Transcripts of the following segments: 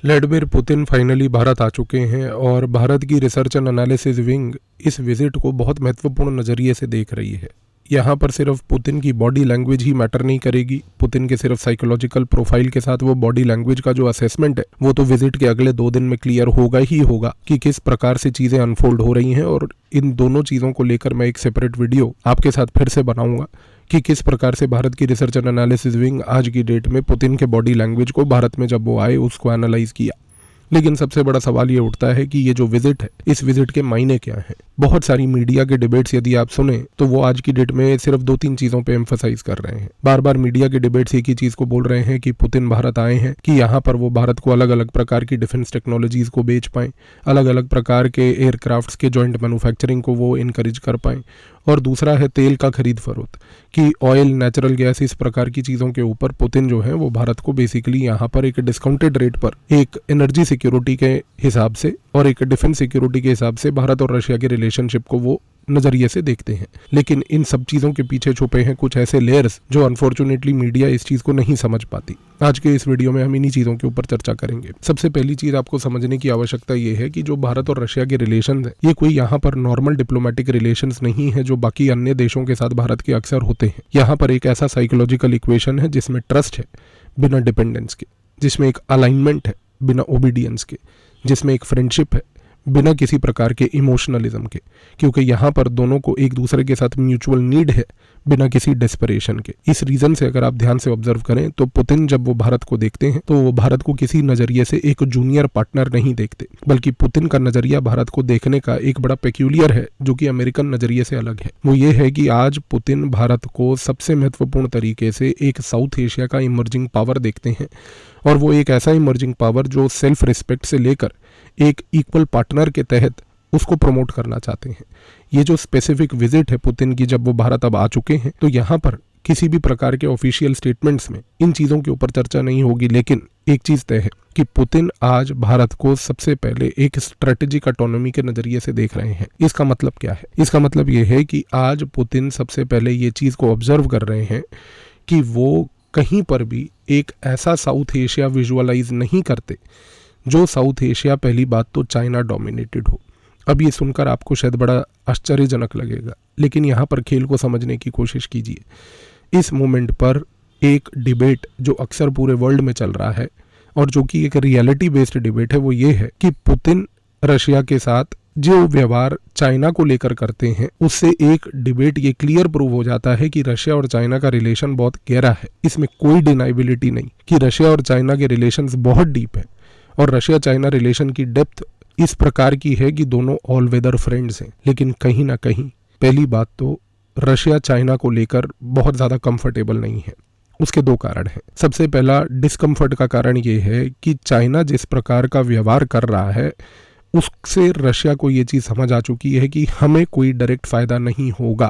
Vladimir Putin finally Bharat आ चुके हैं और भारत की रिसर्च एंड एनालिसिस विंग इस विजिट को बहुत महत्वपूर्ण नज़रिए से देख रही है। यहाँ पर सिर्फ पुतिन की बॉडी लैंग्वेज ही मैटर नहीं करेगी। पुतिन के सिर्फ साइकोलॉजिकल प्रोफाइल के साथ वो बॉडी लैंग्वेज का जो असेसमेंट है वो तो विजिट के अगले 2 दिन में क्लियर होगा ही होगा कि किस प्रकार से चीज़ें अनफोल्ड हो रही हैं। और इन दोनों चीज़ों को लेकर मैं एक सेपरेट वीडियो आपके साथ फिर से बनाऊंगा कि किस प्रकार से भारत की रिसर्च एंड एनालिसिस विंग आज की डेट में पुतिन के बॉडी लैंग्वेज को भारत में जब वो आए उसको एनालाइज किया। लेकिन सबसे बड़ा सवाल ये उठता है कि ये जो विजिट है इस विजिट के मायने क्या हैं। बहुत सारी मीडिया के डिबेट्स यदि आप सुने तो वो आज की डेट में सिर्फ 2-3 चीज़ों पे एम्फसाइज कर रहे हैं। बार बार मीडिया के डिबेट्स एक ही चीज़ को बोल रहे हैं कि पुतिन भारत आए हैं कि यहाँ पर वो भारत को अलग अलग प्रकार की डिफेंस टेक्नोलॉजीज़ को बेच पाएँ, अलग अलग प्रकार के एयरक्राफ्ट्स के जॉइंट मैन्युफैक्चरिंग को वो इनकरेज कर पाएँ। और दूसरा है तेल का खरीद फरोख्त कि ऑयल, नेचुरल गैस, इस प्रकार की चीज़ों के ऊपर पुतिन जो है वो भारत को बेसिकली यहाँ पर एक डिस्काउंटेड रेट पर एक एनर्जी सिक्योरिटी के हिसाब से और एक डिफेंस सिक्योरिटी के हिसाब से भारत और रशिया के रिलेशनशिप को वो नज़रिए से देखते हैं। लेकिन इन सब चीज़ों के पीछे छुपे हैं कुछ ऐसे लेयर्स जो अनफॉर्चुनेटली मीडिया इस चीज़ को नहीं समझ पाती। आज के इस वीडियो में हम इन्हीं चीज़ों के ऊपर चर्चा करेंगे। सबसे पहली चीज़ आपको समझने की आवश्यकता ये है कि जो भारत और रशिया के रिलेशन है ये कोई यहाँ पर नॉर्मल डिप्लोमेटिक रिलेशंस नहीं है जो बाकी अन्य देशों के साथ भारत के अक्सर होते हैं। यहाँ पर एक ऐसा साइकोलॉजिकल इक्वेशन है जिसमें ट्रस्ट है बिना डिपेंडेंस के, जिसमें एक अलाइनमेंट है बिना ओबीडियंस के, जिसमें एक फ्रेंडशिप है बिना किसी प्रकार के इमोशनलिज्म के, क्योंकि यहाँ पर दोनों को एक दूसरे के साथ म्यूचुअल नीड है बिना किसी डेस्परेशन के। इस रीजन से अगर आप ध्यान से ऑब्जर्व करें तो पुतिन जब वो भारत को देखते हैं तो वो भारत को किसी नज़रिए से एक जूनियर पार्टनर नहीं देखते, बल्कि पुतिन का नज़रिया भारत को देखने का एक बड़ा पेक्यूलियर है जो कि अमेरिकन नज़रिए से अलग है। वो ये है कि आज पुतिन भारत को सबसे महत्वपूर्ण तरीके से एक साउथ एशिया का इमर्जिंग पावर देखते हैं और वो एक ऐसा इमर्जिंग पावर जो सेल्फ रिस्पेक्ट से लेकर एक इक्वल पार्टनर के तहत उसको प्रमोट करना चाहते हैं। ये जो स्पेसिफिक विजिट है पुतिन की, जब वो भारत अब आ चुके हैं तो यहाँ पर किसी भी प्रकार के ऑफिशियल स्टेटमेंट्स में इन चीज़ों के ऊपर चर्चा नहीं होगी। लेकिन एक चीज़ तय है कि पुतिन आज भारत को सबसे पहले एक स्ट्रेटेजिक ऑटोनॉमी के नज़रिए से देख रहे हैं। इसका मतलब क्या है? इसका मतलब ये है कि आज पुतिन सबसे पहले ये चीज़ को ऑब्जर्व कर रहे हैं कि वो कहीं पर भी एक ऐसा साउथ एशिया विजुअलाइज नहीं करते जो साउथ एशिया पहली बात तो चाइना डोमिनेटेड हो। अब ये सुनकर आपको शायद बड़ा आश्चर्यजनक लगेगा, लेकिन यहाँ पर खेल को समझने की कोशिश कीजिए। इस मोमेंट पर एक डिबेट जो अक्सर पूरे वर्ल्ड में चल रहा है और जो कि एक रियलिटी बेस्ड डिबेट है वो ये है कि पुतिन रशिया के साथ जो व्यवहार चाइना को लेकर करते हैं उससे एक डिबेट ये क्लियर प्रूव हो जाता है कि रशिया और चाइना का रिलेशन बहुत गहरा है। इसमें कोई डिनाइबिलिटी नहीं कि रशिया और चाइना के रिलेशंस बहुत डीप है और रशिया चाइना रिलेशन की डेप्थ इस प्रकार की है कि दोनों ऑल वेदर फ्रेंड्स हैं। लेकिन कहीं ना कहीं पहली बात तो रशिया चाइना को लेकर बहुत ज़्यादा कंफर्टेबल नहीं है। उसके 2 कारण हैं। सबसे पहला डिस्कम्फर्ट का कारण ये है कि चाइना जिस प्रकार का व्यवहार कर रहा है उससे रशिया को ये चीज़ समझ आ चुकी है कि हमें कोई डायरेक्ट फ़ायदा नहीं होगा।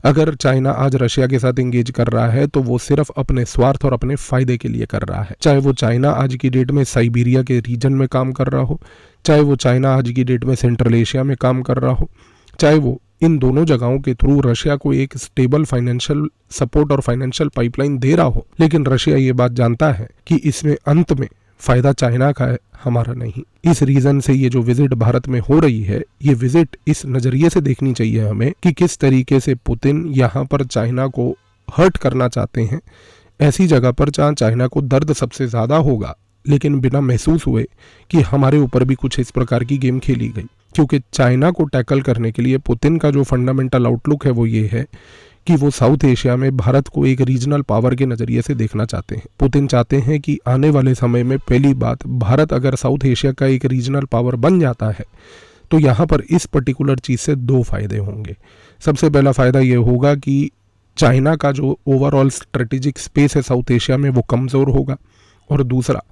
अगर चाइना आज रशिया के साथ एंगेज कर रहा है तो वो सिर्फ अपने स्वार्थ और अपने फायदे के लिए कर रहा है। चाहे वो चाइना आज की डेट में साइबेरिया के रीजन में काम कर रहा हो, चाहे वो चाइना आज की डेट में सेंट्रल एशिया में काम कर रहा हो, चाहे वो इन दोनों जगहों के थ्रू रशिया को एक स्टेबल फाइनेंशियल सपोर्ट और फाइनेंशियल पाइपलाइन दे रहा हो। लेकिन रशिया ये बात जानता है कि इसमें अंत में फ़ायदा चाइना का है, हमारा नहीं। इस रीज़न से ये जो विजिट भारत में हो रही है ये विजिट इस नज़रिए से देखनी चाहिए हमें कि किस तरीके से पुतिन यहाँ पर चाइना को हर्ट करना चाहते हैं, ऐसी जगह पर जहाँ चाइना को दर्द सबसे ज़्यादा होगा, लेकिन बिना महसूस हुए कि हमारे ऊपर भी कुछ इस प्रकार की गेम खेली गई। क्योंकि चाइना को टैकल करने के लिए पुतिन का जो फंडामेंटल आउटलुक है वो ये है कि वो साउथ एशिया में भारत को एक रीजनल पावर के नज़रिए से देखना चाहते हैं। पुतिन चाहते हैं कि आने वाले समय में पहली बात भारत अगर साउथ एशिया का एक रीजनल पावर बन जाता है तो यहाँ पर इस पर्टिकुलर चीज़ से 2 फायदे होंगे। सबसे पहला फ़ायदा ये होगा कि चाइना का जो ओवरऑल स्ट्रेटेजिक स्पेस है साउथ एशिया में वो कमज़ोर होगा और दूसरा,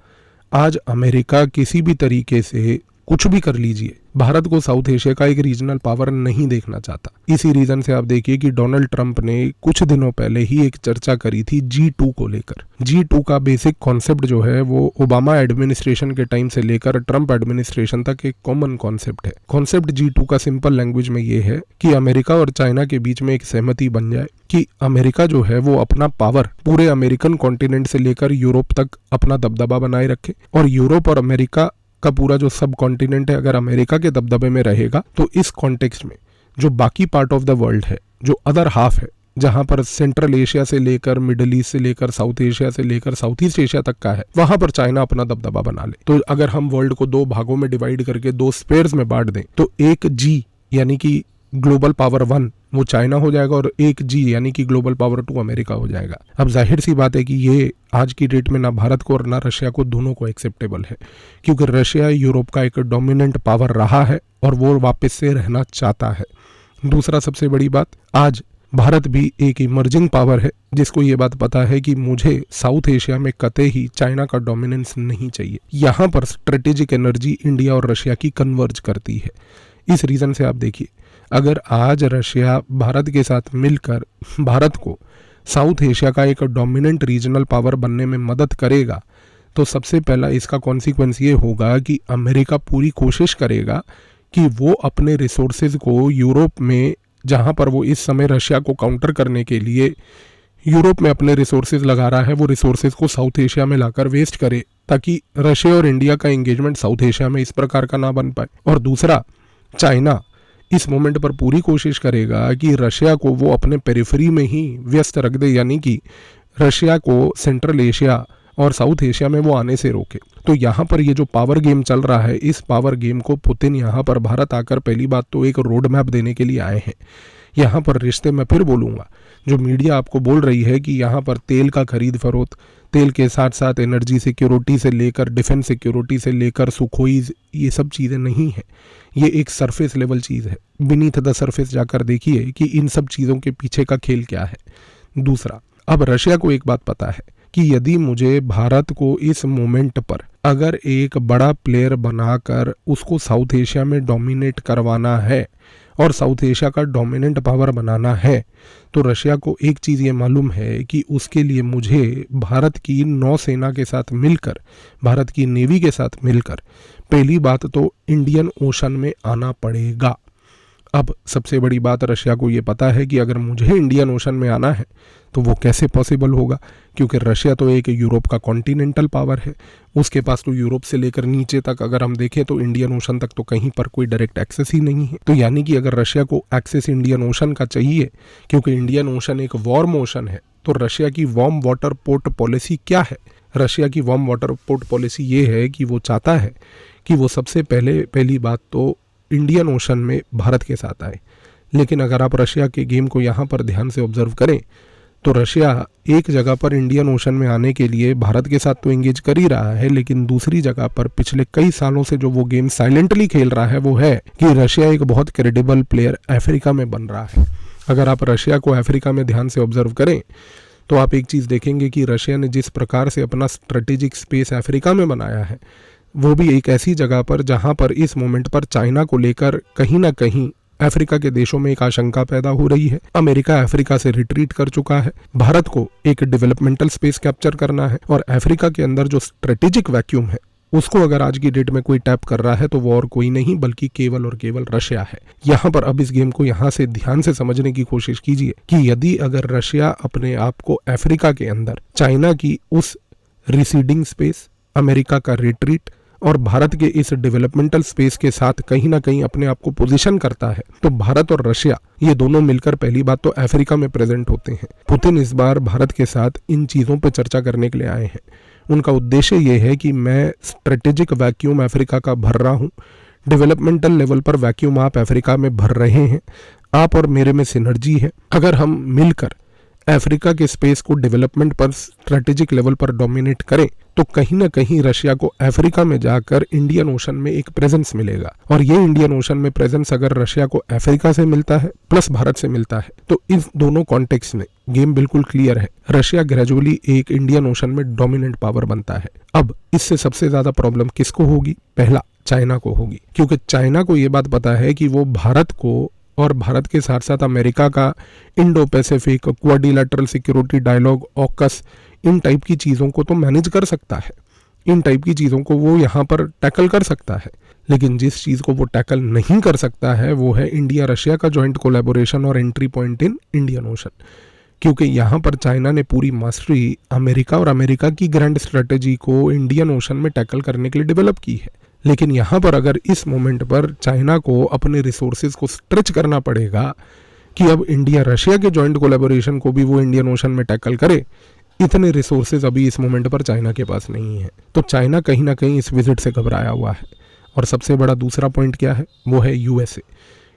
आज अमेरिका किसी भी तरीके से कुछ भी कर लीजिए, भारत को साउथ एशिया का एक रीजनल पावर नहीं देखना चाहता। इसी रीजन से आप देखिए कि डोनाल्ड ट्रंप ने कुछ दिनों पहले ही एक चर्चा करी थी G2 को लेकर। G2 का बेसिक कॉन्सेप्ट जो है वो ओबामा एडमिनिस्ट्रेशन के टाइम से लेकर ट्रंप एडमिनिस्ट्रेशन तक एक कॉमन कॉन्सेप्ट है। कॉन्सेप्ट G2 का सिंपल लैंग्वेज में ये है कि अमेरिका और चाइना के बीच में एक सहमति बन जाए कि अमेरिका जो है वो अपना पावर पूरे अमेरिकन कॉन्टिनेंट से लेकर यूरोप तक अपना दबदबा बनाए रखे, और यूरोप और अमेरिका का पूरा जो सब कॉन्टिनेंट है अगर अमेरिका के दबदबे में रहेगा तो इस कॉन्टेक्स्ट में जो बाकी पार्ट ऑफ द वर्ल्ड है, जो अदर हाफ है, जहां पर सेंट्रल एशिया से लेकर मिडिल ईस्ट से लेकर साउथ एशिया से लेकर साउथ ईस्ट एशिया तक का है, वहां पर चाइना अपना दबदबा बना ले। तो अगर हम वर्ल्ड को दो भागों में डिवाइड करके दो स्पेयर्स में बांट दें तो एक जी यानी कि ग्लोबल पावर 1 वो चाइना हो जाएगा और एक जी यानी कि ग्लोबल पावर 2 अमेरिका हो जाएगा। अब जाहिर सी बात है कि ये आज की डेट में ना भारत को और ना रशिया को दोनों को एक्सेप्टेबल है, क्योंकि रशिया यूरोप का एक डोमिनेंट पावर रहा है और वो वापस से रहना चाहता है। दूसरा सबसे बड़ी बात, आज भारत भी एक इमर्जिंग पावर है जिसको ये बात पता है कि मुझे साउथ एशिया में कतई ही चाइना का डोमिनेंस नहीं चाहिए। यहाँ पर स्ट्रेटेजिक एनर्जी इंडिया और रशिया की कन्वर्ज करती है। इस रीज़न से आप देखिए, अगर आज रशिया भारत के साथ मिलकर भारत को साउथ एशिया का एक डोमिनेंट रीजनल पावर बनने में मदद करेगा तो सबसे पहला इसका कॉन्सिक्वेंस ये होगा कि अमेरिका पूरी कोशिश करेगा कि वो अपने रिसोर्सेज को यूरोप में, जहाँ पर वो इस समय रशिया को काउंटर करने के लिए यूरोप में अपने रिसोर्सेज लगा रहा है, वो रिसोर्सेज को साउथ एशिया में लाकर वेस्ट करे, ताकि रशिया और इंडिया का एंगेजमेंट साउथ एशिया में इस प्रकार का ना बन पाए। और दूसरा, चाइना इस मोमेंट पर पूरी कोशिश करेगा कि रशिया को वो अपने पेरिफेरी में ही व्यस्त रख दे, यानी कि रशिया को सेंट्रल एशिया और साउथ एशिया में वो आने से रोके। तो यहाँ पर ये जो पावर गेम चल रहा है, इस पावर गेम को पुतिन यहाँ पर भारत आकर पहली बात तो एक रोड मैप देने के लिए आए हैं। यहाँ पर रिश्ते में फिर बोलूँगा, जो मीडिया आपको बोल रही है कि यहाँ पर तेल का खरीद फरोख्त, तेल के साथ साथ एनर्जी सिक्योरिटी से लेकर डिफेंस सिक्योरिटी से लेकर सुखोईज, ये सब चीज़ें नहीं हैं। ये एक सरफेस लेवल चीज़ है। बीनीथ द सरफेस जाकर देखिए कि इन सब चीज़ों के पीछे का खेल क्या है। दूसरा, अब रशिया को एक बात पता है कि यदि मुझे भारत को इस मोमेंट पर अगर एक बड़ा प्लेयर बनाकर उसको साउथ एशिया में डोमिनेट करवाना है और साउथ एशिया का डोमिनेंट पावर बनाना है, तो रशिया को एक चीज़ ये मालूम है कि उसके लिए मुझे भारत की नौसेना के साथ मिलकर, भारत की नेवी के साथ मिलकर पहली बात तो इंडियन ओशन में आना पड़ेगा। अब सबसे बड़ी बात, रशिया को ये पता है कि अगर मुझे इंडियन ओशन में आना है तो वो कैसे पॉसिबल होगा, क्योंकि रशिया तो एक यूरोप का कॉन्टिनेंटल पावर है। उसके पास तो यूरोप से लेकर नीचे तक अगर हम देखें तो इंडियन ओशन तक तो कहीं पर कोई डायरेक्ट एक्सेस ही नहीं है। तो यानी कि अगर रशिया को एक्सेस इंडियन ओशन का चाहिए, क्योंकि इंडियन ओशन एक वार्म ओशन है, तो रशिया की वार्म वाटर पोर्ट पॉलिसी क्या है? रशिया की वार्म वाटर पोर्ट पॉलिसी ये है कि वो चाहता है कि वो सबसे पहली बात तो इंडियन ओशन में भारत के साथ आए। लेकिन अगर आप रशिया के गेम को यहाँ पर ध्यान से ऑब्जर्व करें तो रशिया एक जगह पर इंडियन ओशन में आने के लिए भारत के साथ तो एंगेज कर ही रहा है, लेकिन दूसरी जगह पर पिछले कई सालों से जो वो गेम साइलेंटली खेल रहा है वो है कि रशिया एक बहुत क्रेडिबल प्लेयर अफ्रीका में बन रहा है। अगर आप रशिया को अफ्रीका में ध्यान से ऑब्जर्व करें तो आप एक चीज़ देखेंगे कि रशिया ने जिस प्रकार से अपना स्ट्रेटेजिक स्पेस अफ्रीका में बनाया है, वो भी एक ऐसी जगह पर जहां पर इस मोमेंट पर चाइना को लेकर कहीं ना कहीं अफ्रीका के देशों में एक आशंका पैदा हो रही है। अमेरिका अफ्रीका से रिट्रीट कर चुका है। भारत को एक डेवलपमेंटल स्पेस कैप्चर करना है और अफ्रीका के अंदर जो स्ट्रेटेजिक वैक्यूम है उसको अगर आज की डेट में कोई टैप कर रहा है तो वो और कोई नहीं बल्कि केवल और केवल रशिया है। यहाँ पर अब इस गेम को यहाँ से ध्यान से समझने की कोशिश कीजिए कि यदि अगर रशिया अपने आप को अफ्रीका के अंदर चाइना की उस रिसीडिंग स्पेस, अमेरिका का रिट्रीट और भारत के इस डेवलपमेंटल स्पेस के साथ कहीं ना कहीं अपने आप को पोजीशन करता है, तो भारत और रशिया ये दोनों मिलकर पहली बात तो अफ्रीका में प्रेजेंट होते हैं। पुतिन इस बार भारत के साथ इन चीज़ों पर चर्चा करने के लिए आए हैं। उनका उद्देश्य ये है कि मैं स्ट्रेटेजिक वैक्यूम अफ्रीका का भर रहा हूँ, डेवलपमेंटल लेवल पर वैक्यूम आप अफ्रीका में भर रहे हैं, आप और मेरे में सिनर्जी है। अगर हम मिलकर अफ्रीका के स्पेस को डेवलपमेंट पर स्ट्रेटेजिक लेवल पर डोमिनेट करें तो कहीं ना कहीं रशिया को अफ्रीका में जाकर इंडियन ओशन में एक प्रेजेंस मिलेगा। और ये इंडियन ओशन में प्रेजेंस अगर रशिया को अफ्रीका से मिलता है प्लस भारत से मिलता है तो इस दोनों कॉन्टेक्स्ट में गेम बिल्कुल क्लियर है, रशिया ग्रेजुअली एक इंडियन ओशन में डोमिनेंट पावर बनता है। अब इससे सबसे ज्यादा प्रॉब्लम किसको होगी? पहला चाइना को होगी, क्योंकि चाइना को ये बात पता है कि वो भारत को और भारत के साथ साथ अमेरिका का Indo Pacific quadrilateral security dialogue AUKUS इन टाइप की चीज़ों को तो मैनेज कर सकता है, इन टाइप की चीज़ों को वो यहाँ पर टैकल कर सकता है। लेकिन जिस चीज़ को वो टैकल नहीं कर सकता है वो है इंडिया रशिया का जॉइंट कोलैबोरेशन और entry point in Indian ocean, क्योंकि यहाँ पर चाइना ने पूरी मास्टरी अमेरिका और अमेरिका की ग्रैंड स्ट्रेटेजी को इंडियन ओशन में टैकल करने के लिए डेवलप की है। लेकिन यहाँ पर अगर इस मोमेंट पर चाइना को अपने रिसोर्सेज को स्ट्रेच करना पड़ेगा कि अब इंडिया रशिया के जॉइंट कोलैबोरेशन को भी वो इंडियन ओशन में टैकल करे, इतने रिसोर्सेज अभी इस मोमेंट पर चाइना के पास नहीं है। तो चाइना कहीं ना कहीं इस विजिट से घबराया हुआ है। और सबसे बड़ा दूसरा पॉइंट क्या है? वो है यूएसए,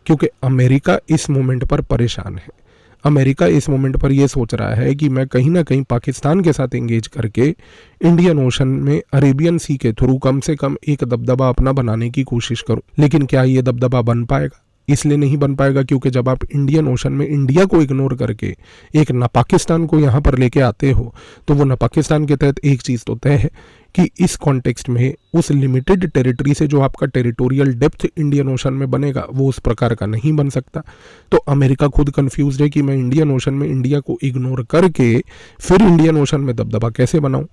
क्योंकि अमेरिका इस मोमेंट पर परेशान है। अमेरिका इस मोमेंट पर यह सोच रहा है कि मैं कहीं ना कहीं पाकिस्तान के साथ एंगेज करके इंडियन ओशन में अरेबियन सी के थ्रू कम से कम एक दबदबा अपना बनाने की कोशिश करूं। लेकिन क्या ये दबदबा बन पाएगा? इसलिए नहीं बन पाएगा क्योंकि जब आप इंडियन ओशन में इंडिया को इग्नोर करके एक ना पाकिस्तान को यहाँ पर लेके आते हो तो वो ना पाकिस्तान के तहत एक चीज़ तो तय है कि इस कॉन्टेक्स्ट में उस लिमिटेड टेरिटरी से जो आपका टेरिटोरियल डेप्थ इंडियन ओशन में बनेगा वो उस प्रकार का नहीं बन सकता। तो अमेरिका खुद कंफ्यूज है कि मैं इंडियन ओशन में इंडिया को इग्नोर करके फिर इंडियन ओशन में दबदबा कैसे बनाऊं।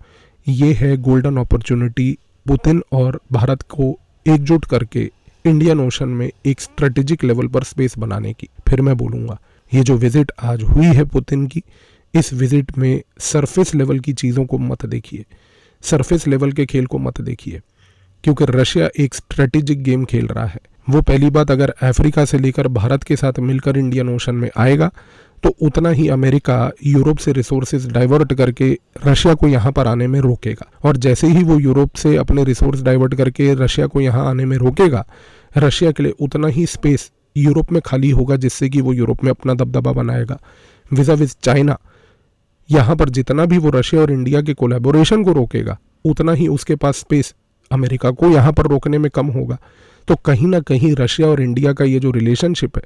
ये है गोल्डन अपॉर्चुनिटी पुतिन और भारत को एकजुट करके इंडियन ओशन में एक स्ट्रेटेजिक लेवल पर स्पेस बनाने की। फिर मैं बोलूँगा ये जो विजिट आज हुई है पुतिन की, इस विजिट में सरफेस लेवल की चीज़ों को मत देखिए, सरफेस लेवल के खेल को मत देखिए, क्योंकि रशिया एक स्ट्रेटेजिक गेम खेल रहा है। वो पहली बात अगर अफ्रीका से लेकर भारत के साथ मिलकर इंडियन ओशन में आएगा तो उतना ही अमेरिका यूरोप से रिसोर्सेज डाइवर्ट करके रशिया को यहाँ पर आने में रोकेगा। और जैसे ही वो यूरोप से अपने रिसोर्स डाइवर्ट करके रशिया को यहाँ आने में रोकेगा, रशिया के लिए उतना ही स्पेस यूरोप में खाली होगा जिससे कि वो यूरोप में अपना दबदबा बनाएगा। विजा विज चाइना, यहाँ पर जितना भी वो रशिया और इंडिया के कोलैबोरेशन को रोकेगा उतना ही उसके पास स्पेस अमेरिका को यहाँ पर रोकने में कम होगा। तो कहीं ना कहीं रशिया और इंडिया का ये जो रिलेशनशिप है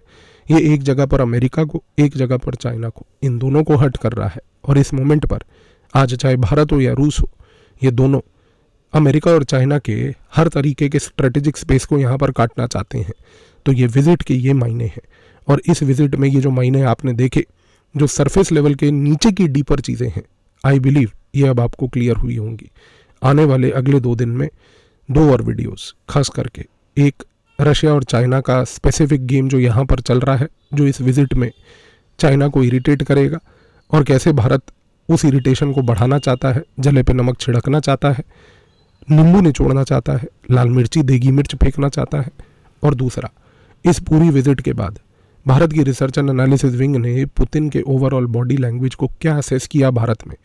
ये एक जगह पर अमेरिका को, एक जगह पर चाइना को, इन दोनों को हर्ट कर रहा है। और इस मोमेंट पर आज चाहे भारत हो या रूस हो, ये दोनों अमेरिका और चाइना के हर तरीके के स्ट्रेटेजिक स्पेस को यहाँ पर काटना चाहते हैं। तो ये विजिट के ये मायने हैं। और इस विजिट में ये जो मायने आपने देखे, जो सरफेस लेवल के नीचे की डीपर चीज़ें हैं, आई बिलीव ये अब आपको क्लियर हुई होंगी। आने वाले अगले 2 दिन में 2 और वीडियोस, खास करके एक रशिया और चाइना का स्पेसिफिक गेम जो यहाँ पर चल रहा है, जो इस विजिट में चाइना को इरिटेट करेगा और कैसे भारत उस इरिटेशन को बढ़ाना चाहता है, जले पे नमक छिड़कना चाहता है, नींबू निचोड़ना चाहता है, लाल मिर्ची देगी मिर्च फेंकना चाहता है। और दूसरा, इस पूरी विजिट के बाद भारत की रिसर्च एंड एनालिसिस विंग ने पुतिन के ओवरऑल बॉडी लैंग्वेज को क्या असेस किया भारत में,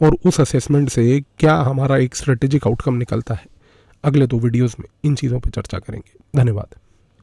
और उस असेसमेंट से क्या हमारा एक स्ट्रेटेजिक आउटकम निकलता है। अगले 2 वीडियोस में इन चीज़ों पर चर्चा करेंगे। धन्यवाद।